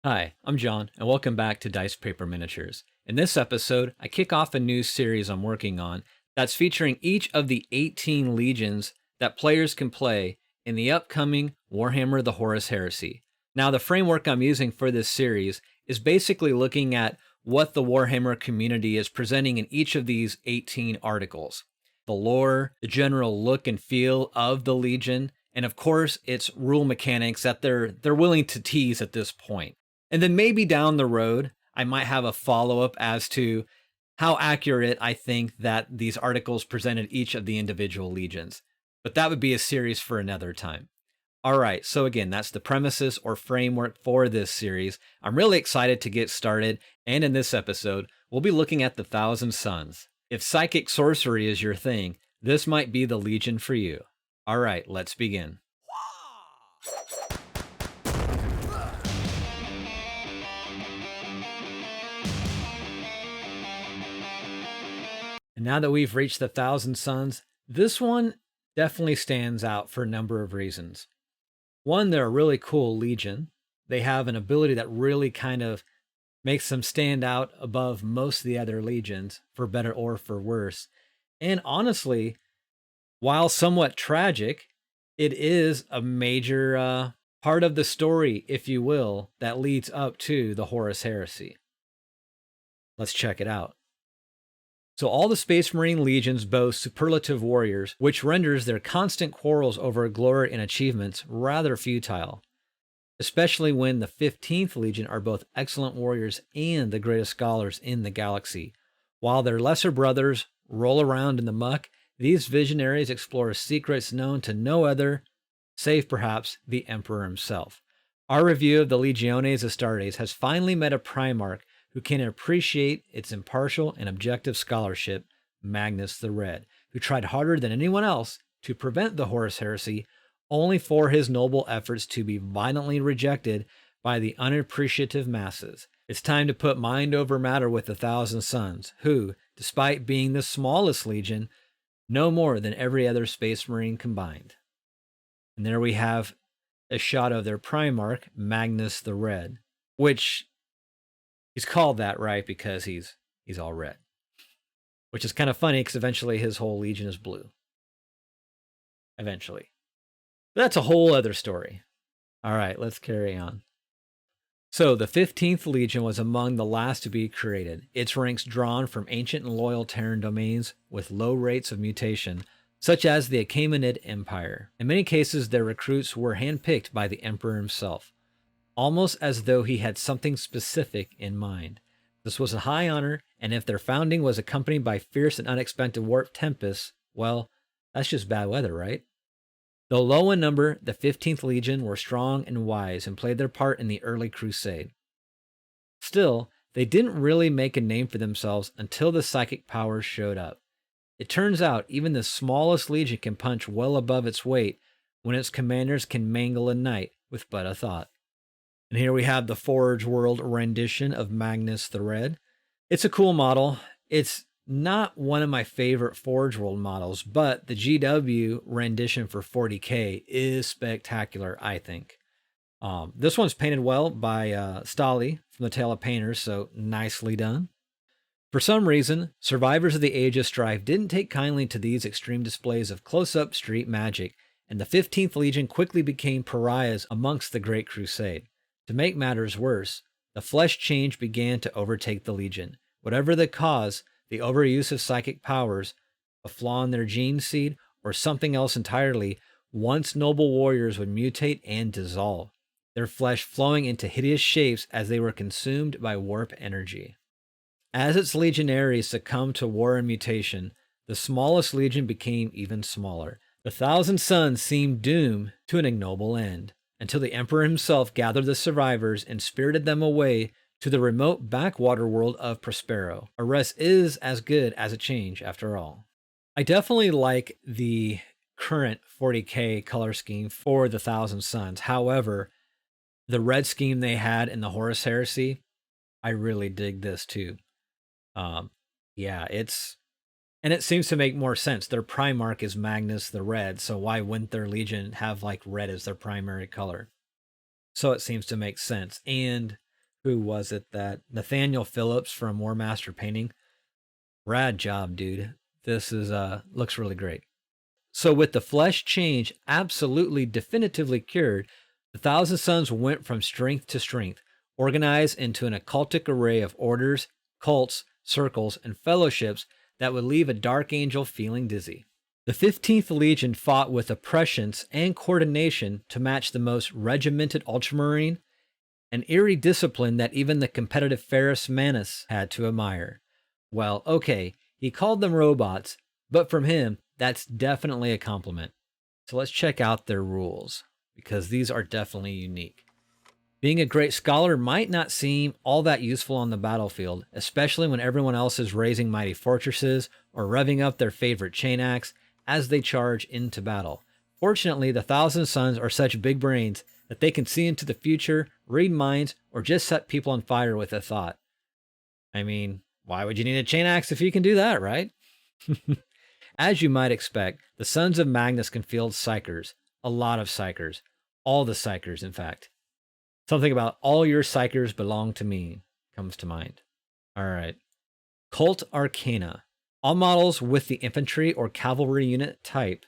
Hi, I'm John, and welcome back to Dice Paper Miniatures. In this episode, I kick off a new series I'm working on that's featuring each of the 18 legions that players can play in the upcoming Warhammer the Horus Heresy. Now, the framework I'm using for this series is basically looking at what the Warhammer community is presenting in each of these 18 articles. The lore, the general look and feel of the legion, and of course, its rule mechanics that they're willing to tease at this point. And then maybe down the road, I might have a follow-up as to how accurate I think that these articles presented each of the individual legions. But that would be a series for another time. All right, so again, that's the premises or framework for this series. I'm really excited to get started, and in this episode, we'll be looking at the Thousand Suns. If psychic sorcery is your thing, this might be the legion for you. All right, let's begin. And now that we've reached the Thousand Suns, this one definitely stands out for a number of reasons. One, they're a really cool legion. They have an ability that really kind of makes them stand out above most of the other legions, for better or for worse. And honestly, while somewhat tragic, it is a major part of the story, if you will, that leads up to the Horus Heresy. Let's check it out. So all the Space Marine legions boast superlative warriors, which renders their constant quarrels over glory and achievements rather futile, especially when the 15th Legion are both excellent warriors and the greatest scholars in the galaxy. While their lesser brothers roll around in the muck, these visionaries explore secrets known to no other, save perhaps the Emperor himself. Our review of the Legiones Astartes has finally met a Primarch who can appreciate its impartial and objective scholarship, Magnus the Red, who tried harder than anyone else to prevent the Horus Heresy, only for his noble efforts to be violently rejected by the unappreciative masses. It's time to put mind over matter with the Thousand Suns, who, despite being the smallest legion, know more than every other Space Marine combined. And there we have a shot of their Primarch, Magnus the Red, which he's called that, right, because he's all red. Which is kind of funny because eventually his whole legion is blue. Eventually. But that's a whole other story. All right, let's carry on. So the 15th Legion was among the last to be created. Its ranks drawn from ancient and loyal Terran domains with low rates of mutation, such as the Achaemenid Empire. In many cases, their recruits were handpicked by the Emperor himself, almost as though he had something specific in mind. This was a high honor, and if their founding was accompanied by fierce and unexpected warp tempests, well, that's just bad weather, right? Though low in number, the 15th Legion were strong and wise and played their part in the early crusade. Still, they didn't really make a name for themselves until the psychic powers showed up. It turns out even the smallest legion can punch well above its weight when its commanders can mangle a knight with but a thought. And here we have the Forge World rendition of Magnus the Red. It's a cool model. It's not one of my favorite Forge World models, but the GW rendition for 40K is spectacular, I think. This one's painted well by Stali from the Tale of Painters, so nicely done. For some reason, survivors of the Age of Strife didn't take kindly to these extreme displays of close-up street magic, and the 15th Legion quickly became pariahs amongst the Great Crusade. To make matters worse, the flesh change began to overtake the Legion. Whatever the cause, the overuse of psychic powers, a flaw in their gene seed, or something else entirely, once noble warriors would mutate and dissolve, their flesh flowing into hideous shapes as they were consumed by warp energy. As its legionaries succumbed to war and mutation, the smallest legion became even smaller. The Thousand Suns seemed doomed to an ignoble end, until the Emperor himself gathered the survivors and spirited them away to the remote backwater world of Prospero. A rest is as good as a change, after all. I definitely like the current 40K color scheme for the Thousand Suns. However, the red scheme they had in the Horus Heresy, I really dig this too. And it seems to make more sense. Their Primarch is Magnus the Red, so why wouldn't their Legion have like red as their primary color? So it seems to make sense. And who was it that Nathaniel Phillips from War Master Painting. Rad job, dude. This is looks really great. So with the flesh change absolutely definitively cured, the Thousand Sons went from strength to strength, organized into an occultic array of orders, cults, circles, and fellowships that would leave a Dark Angel feeling dizzy. The 15th Legion fought with a prescience and coordination to match the most regimented Ultramarine, an eerie discipline that even the competitive Ferrus Manus had to admire. Well, okay, he called them robots, but from him, that's definitely a compliment. So let's check out their rules, because these are definitely unique. Being a great scholar might not seem all that useful on the battlefield, especially when everyone else is raising mighty fortresses or revving up their favorite chain axe as they charge into battle. Fortunately, the Thousand Sons are such big brains that they can see into the future, read minds, or just set people on fire with a thought. I mean, why would you need a chain axe if you can do that, right? As you might expect, the Sons of Magnus can field psychers, a lot of psychers, all the psychers, in fact. Something about all your psychers belong to me comes to mind. All right. Cult Arcana. All models with the infantry or cavalry unit type,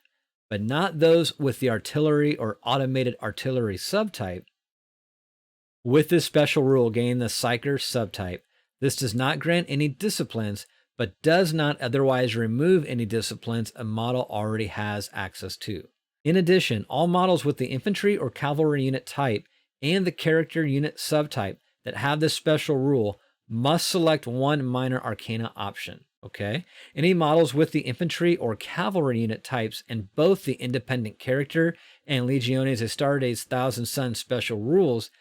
but not those with the artillery or automated artillery subtype. With this special rule, gain the Psyker subtype. This does not grant any disciplines, but does not otherwise remove any disciplines a model already has access to. In addition, all models with the infantry or cavalry unit type and the character unit subtype that have this special rule must select one minor arcana option. Okay? Any models with the infantry or cavalry unit types and both the independent character and Legiones Astartes Thousand Sons special rules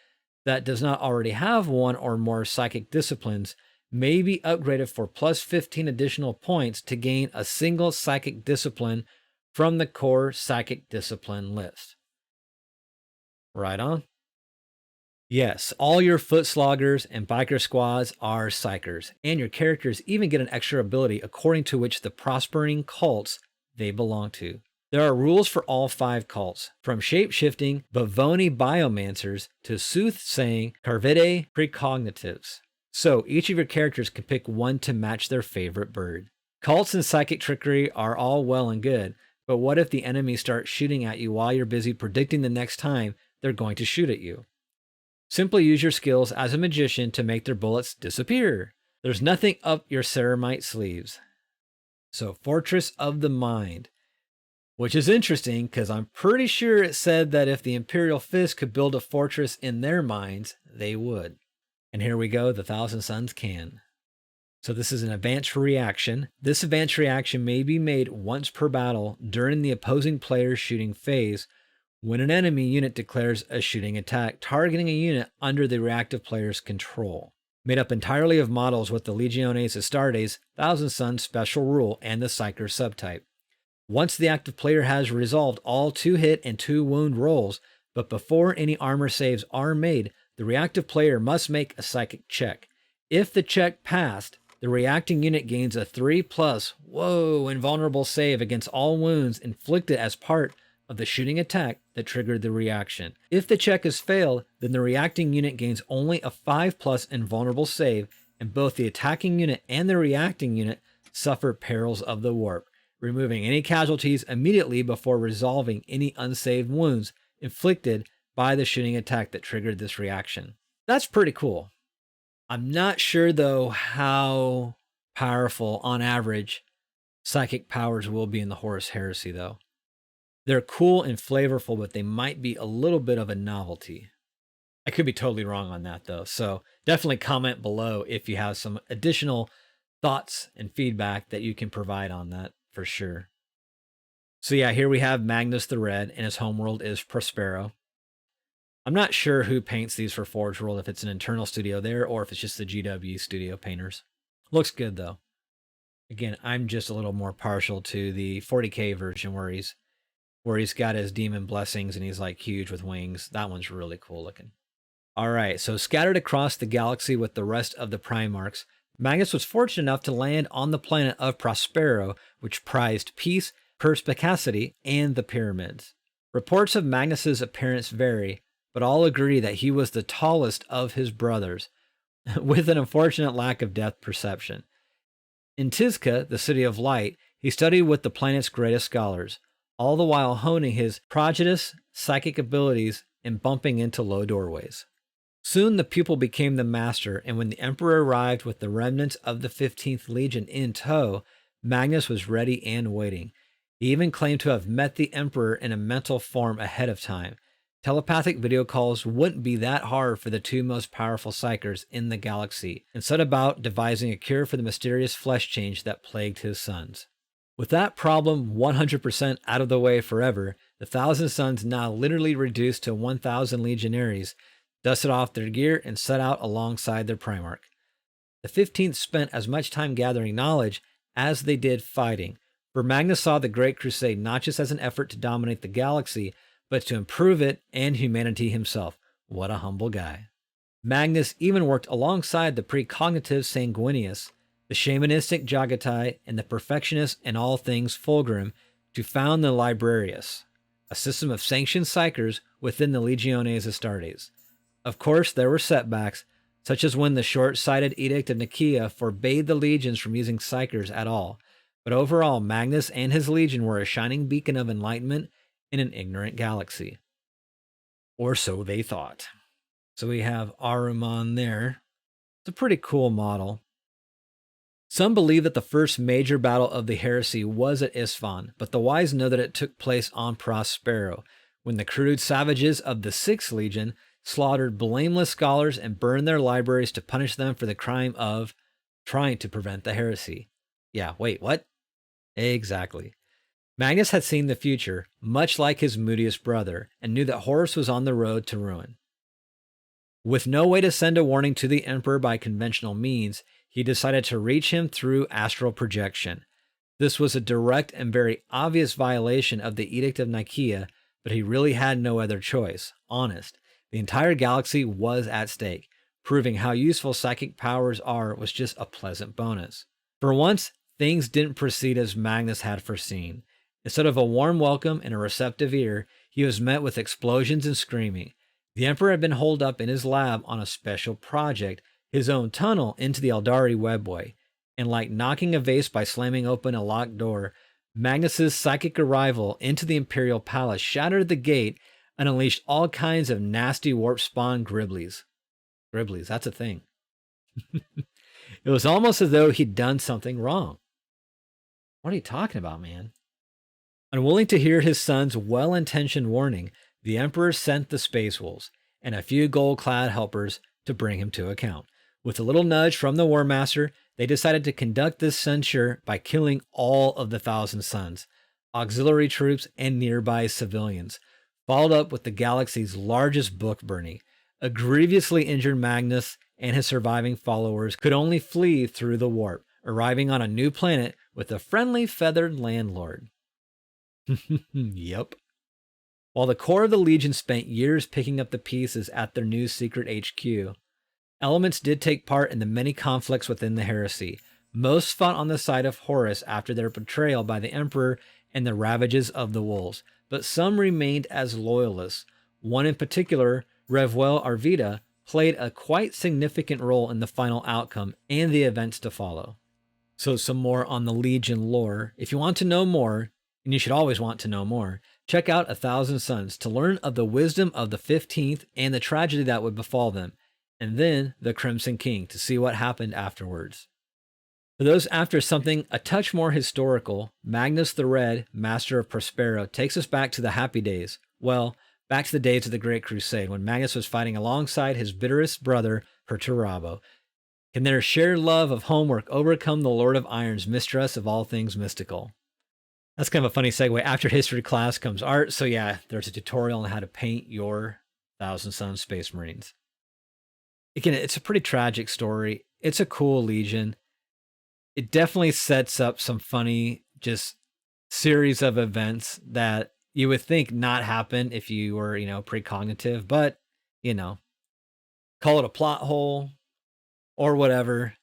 that does not already have one or more psychic disciplines may be upgraded for plus 15 additional points to gain a single psychic discipline from the core psychic discipline list. Right on. Yes, all your foot sloggers and biker squads are psychers, and your characters even get an extra ability according to which the prospering cults they belong to. There are rules for all 5 cults, from shape-shifting Bavoni biomancers to soothsaying Carvide precognitives. So each of your characters can pick one to match their favorite bird. Cults and psychic trickery are all well and good, but what if the enemy starts shooting at you while you're busy predicting the next time they're going to shoot at you? Simply use your skills as a magician to make their bullets disappear. There's nothing up your ceramite sleeves. So Fortress of the Mind, which is interesting because I'm pretty sure it said that if the Imperial Fist could build a fortress in their minds, they would. And here we go, the Thousand Sons can. So this is an advanced reaction. This advanced reaction may be made once per battle during the opposing player's shooting phase when an enemy unit declares a shooting attack targeting a unit under the reactive player's control. Made up entirely of models with the Legiones Astartes Thousand Sons special rule and the Psyker subtype. Once the active player has resolved all 2 hit and 2 wound rolls, but before any armor saves are made, the reactive player must make a psychic check. If the check passed, the reacting unit gains a 3+ invulnerable save against all wounds inflicted as part of the shooting attack that triggered the reaction. If the check is failed, then the reacting unit gains only a 5+ invulnerable save, and both the attacking unit and the reacting unit suffer perils of the warp, removing any casualties immediately before resolving any unsaved wounds inflicted by the shooting attack that triggered this reaction. That's pretty cool. I'm not sure, though, how powerful, on average, psychic powers will be in the Horus Heresy, though. They're cool and flavorful, but they might be a little bit of a novelty. I could be totally wrong on that, though, so definitely comment below if you have some additional thoughts and feedback that you can provide on that, for sure. So yeah, here we have Magnus the Red, and his homeworld is Prospero. I'm not sure who paints these for Forge World, if it's an internal studio there or if it's just the GW studio painters. Looks good though. Again, I'm just a little more partial to the 40K version where he's got his demon blessings and he's like huge with wings. That one's really cool looking. All right, so scattered across the galaxy with the rest of the Primarchs, Magnus was fortunate enough to land on the planet of Prospero, which prized peace, perspicacity, and the pyramids. Reports of Magnus's appearance vary, but all agree that he was the tallest of his brothers, with an unfortunate lack of depth perception. In Tizca, the city of light, he studied with the planet's greatest scholars, all the while honing his prodigious psychic abilities and bumping into low doorways. Soon the pupil became the master, and when the Emperor arrived with the remnants of the 15th Legion in tow, Magnus was ready and waiting. He even claimed to have met the Emperor in a mental form ahead of time. Telepathic video calls wouldn't be that hard for the two most powerful psychers in the galaxy, and set about devising a cure for the mysterious flesh change that plagued his sons. With that problem 100% out of the way forever, the Thousand Sons, now literally reduced to 1,000 legionaries, dusted off their gear and set out alongside their Primarch. The 15th spent as much time gathering knowledge as they did fighting, for Magnus saw the Great Crusade not just as an effort to dominate the galaxy, but to improve it and humanity himself. What a humble guy. Magnus even worked alongside the precognitive Sanguinius, the shamanistic Jagatai, and the perfectionist in all things Fulgrim to found the Librarius, a system of sanctioned psychers within the Legiones Astartes. Of course, there were setbacks, such as when the short-sighted Edict of Nicaea forbade the legions from using psychers at all, but overall, Magnus and his legion were a shining beacon of enlightenment in an ignorant galaxy. Or so they thought. So we have Ahriman there. It's a pretty cool model. Some believe that the first major battle of the heresy was at Isfahan, but the wise know that it took place on Prospero, when the crude savages of the 6th Legion slaughtered blameless scholars and burned their libraries to punish them for the crime of trying to prevent the heresy. Yeah, wait, what? Exactly. Magnus had seen the future, much like his moodiest brother, and knew that Horus was on the road to ruin. With no way to send a warning to the Emperor by conventional means, he decided to reach him through astral projection. This was a direct and very obvious violation of the Edict of Nicaea, but he really had no other choice. Honest. The entire galaxy was at stake. Proving how useful psychic powers are was just a pleasant bonus. For once, things didn't proceed as Magnus had foreseen. Instead of a warm welcome and a receptive ear, he was met with explosions and screaming. The Emperor had been holed up in his lab on a special project, his own tunnel into the Eldari webway, and like knocking a vase by slamming open a locked door, Magnus's psychic arrival into the Imperial Palace shattered the gate and unleashed all kinds of nasty warp spawn Griblies. Griblies, that's a thing. It was almost as though he'd done something wrong. What are you talking about, man? Unwilling to hear his son's well-intentioned warning, the Emperor sent the Space Wolves and a few gold-clad helpers to bring him to account. With a little nudge from the War Master, they decided to conduct this censure by killing all of the Thousand Sons, auxiliary troops, and nearby civilians, followed up with the galaxy's largest book burning. A grievously injured Magnus and his surviving followers could only flee through the warp, arriving on a new planet with a friendly feathered landlord. Yep. While the core of the Legion spent years picking up the pieces at their new secret HQ, elements did take part in the many conflicts within the heresy. Most fought on the side of Horus after their betrayal by the Emperor and the ravages of the wolves, but some remained as loyalists. One in particular, Revuel Arvida, played a quite significant role in the final outcome and the events to follow. So some more on the Legion lore. If you want to know more, and you should always want to know more, check out 1,000 Suns to learn of the wisdom of the 15th and the tragedy that would befall them, and then the Crimson King to see what happened afterwards. For those after something a touch more historical, Magnus the Red, Master of Prospero, takes us back to the happy days. Well, back to the days of the Great Crusade, when Magnus was fighting alongside his bitterest brother, Perturabo. Can their shared love of homework overcome the Lord of Iron's mistrust of all things mystical? That's kind of a funny segue. After history class comes art. So yeah, there's a tutorial on how to paint your Thousand Sons Space Marines. Again, it's a pretty tragic story. It's a cool Legion. It definitely sets up some funny, just series of events that you would think not happen if you were, precognitive, but, call it a plot hole or whatever.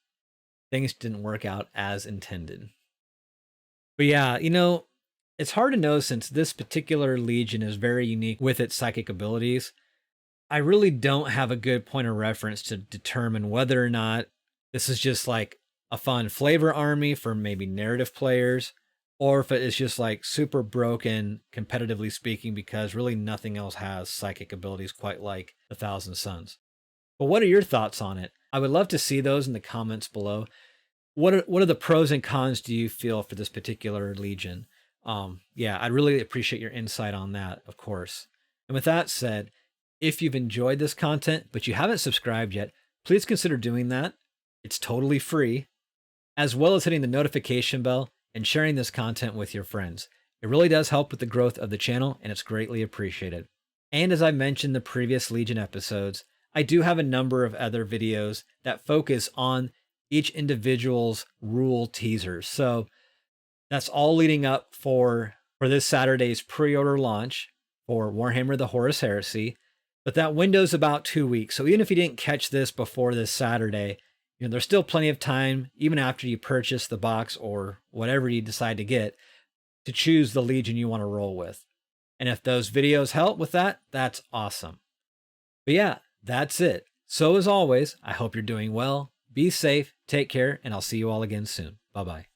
Things didn't work out as intended. But yeah, it's hard to know since this particular Legion is very unique with its psychic abilities. I really don't have a good point of reference to determine whether or not this is just like a fun flavor army for maybe narrative players, or if it is just like super broken, competitively speaking, because really nothing else has psychic abilities quite like the Thousand Suns. But what are your thoughts on it? I would love to see those in the comments below. What are the pros and cons do you feel for this particular legion? Yeah, I'd really appreciate your insight on that, of course. And with that said, if you've enjoyed this content, but you haven't subscribed yet, please consider doing that. It's totally free, as well as hitting the notification bell and sharing this content with your friends. It really does help with the growth of the channel, and it's greatly appreciated. And as I mentioned in the previous Legion episodes, I do have a number of other videos that focus on each individual's rule teasers. So that's all leading up for this Saturday's pre-order launch for Warhammer the Horus Heresy. But that window's about 2 weeks. So even if you didn't catch this before this Saturday, there's still plenty of time, even after you purchase the box or whatever you decide to get, to choose the Legion you want to roll with. And if those videos help with that, that's awesome. But yeah, that's it. So as always, I hope you're doing well. Be safe, take care, and I'll see you all again soon. Bye-bye.